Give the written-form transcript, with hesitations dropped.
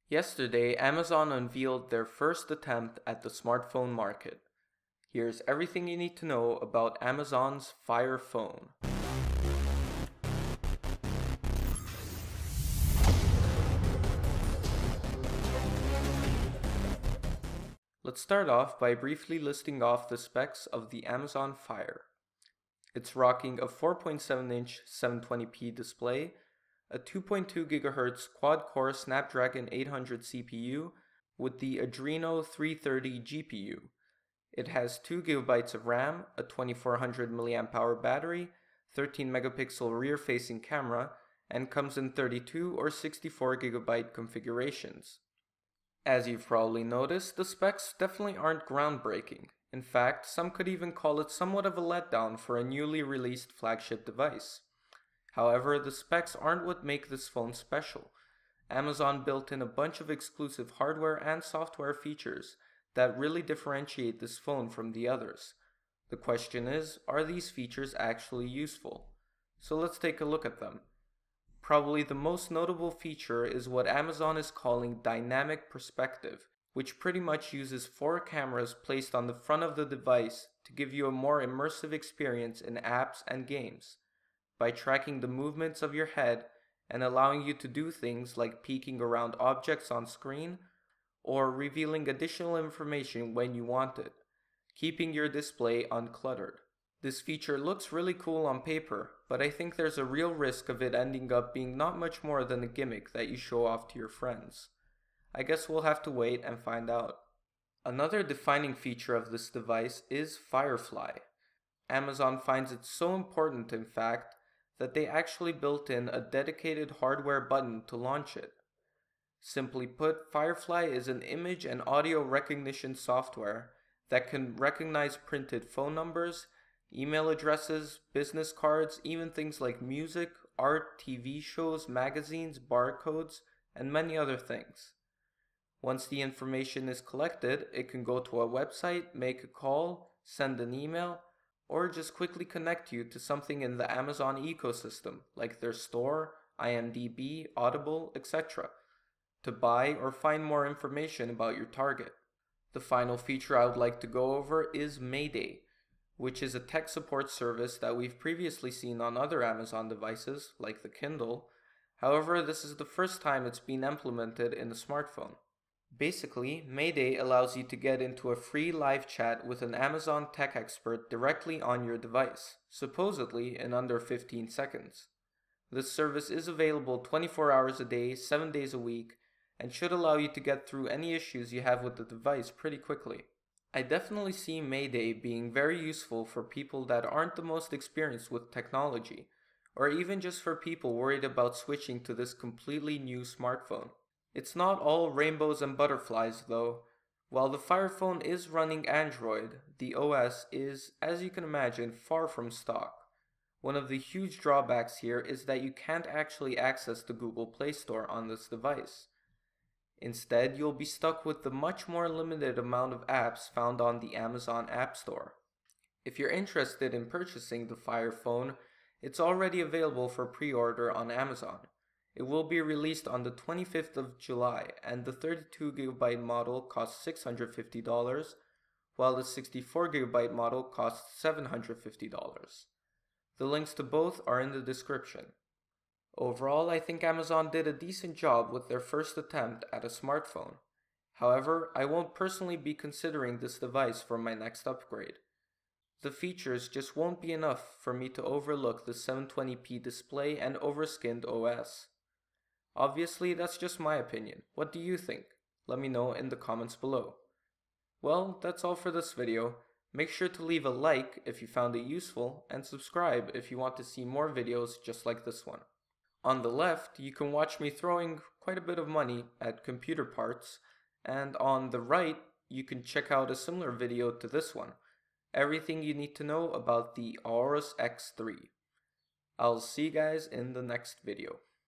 Yesterday, Amazon unveiled their first attempt at the smartphone market. Here's everything you need to know about Amazon's Fire Phone. Let's start off by briefly listing off the specs of the Amazon Fire. It's rocking a 4.7-inch 720p display, a 2.2 GHz quad-core Snapdragon 800 CPU with the Adreno 330 GPU. It has 2 GB of RAM, a 2400 mAh battery, 13 megapixel rear-facing camera, and comes in 32 or 64 GB configurations. As you've probably noticed, the specs definitely aren't groundbreaking. In fact, some could even call it somewhat of a letdown for a newly released flagship device. However, the specs aren't what make this phone special. Amazon built in a bunch of exclusive hardware and software features that really differentiate this phone from the others. The question is, are these features actually useful? So let's take a look at them. Probably the most notable feature is what Amazon is calling dynamic perspective, which pretty much uses 4 cameras placed on the front of the device to give you a more immersive experience in apps and games, by tracking the movements of your head and allowing you to do things like peeking around objects on screen or revealing additional information when you want it, keeping your display uncluttered. This feature looks really cool on paper, but I think there's a real risk of it ending up being not much more than a gimmick that you show off to your friends. I guess we'll have to wait and find out. Another defining feature of this device is Firefly. Amazon finds it so important, in fact, that they actually built in a dedicated hardware button to launch it. Simply put, Firefly is an image and audio recognition software that can recognize printed phone numbers, email addresses, business cards, even things like music, art, TV shows, magazines, barcodes, and many other things. Once the information is collected, it can go to a website, make a call, send an email, or just quickly connect you to something in the Amazon ecosystem, like their store, IMDb, Audible, etc., to buy or find more information about your target. The final feature I would like to go over is Mayday, which is a tech support service that we've previously seen on other Amazon devices, like the Kindle. However, this is the first time it's been implemented in a smartphone. Basically, Mayday allows you to get into a free live chat with an Amazon tech expert directly on your device, supposedly in under 15 seconds. This service is available 24 hours a day, 7 days a week, and should allow you to get through any issues you have with the device pretty quickly. I definitely see Mayday being very useful for people that aren't the most experienced with technology, or even just for people worried about switching to this completely new smartphone. It's not all rainbows and butterflies though. While the Fire Phone is running Android, the OS is, as you can imagine, far from stock. One of the huge drawbacks here is that you can't actually access the Google Play Store on this device. Instead, you'll be stuck with the much more limited amount of apps found on the Amazon App Store. If you're interested in purchasing the Fire Phone, it's already available for pre-order on Amazon. It will be released on the 25th of July, and the 32GB model costs $650, while the 64GB model costs $750. The links to both are in the description. Overall, I think Amazon did a decent job with their first attempt at a smartphone. However, I won't personally be considering this device for my next upgrade. The features just won't be enough for me to overlook the 720p display and overskinned OS. Obviously, that's just my opinion. What do you think? Let me know in the comments below. Well, that's all for this video. Make sure to leave a like if you found it useful, and subscribe if you want to see more videos just like this one. On the left, you can watch me throwing quite a bit of money at computer parts, and on the right, you can check out a similar video to this one. Everything you need to know about the Aorus X3. I'll see you guys in the next video.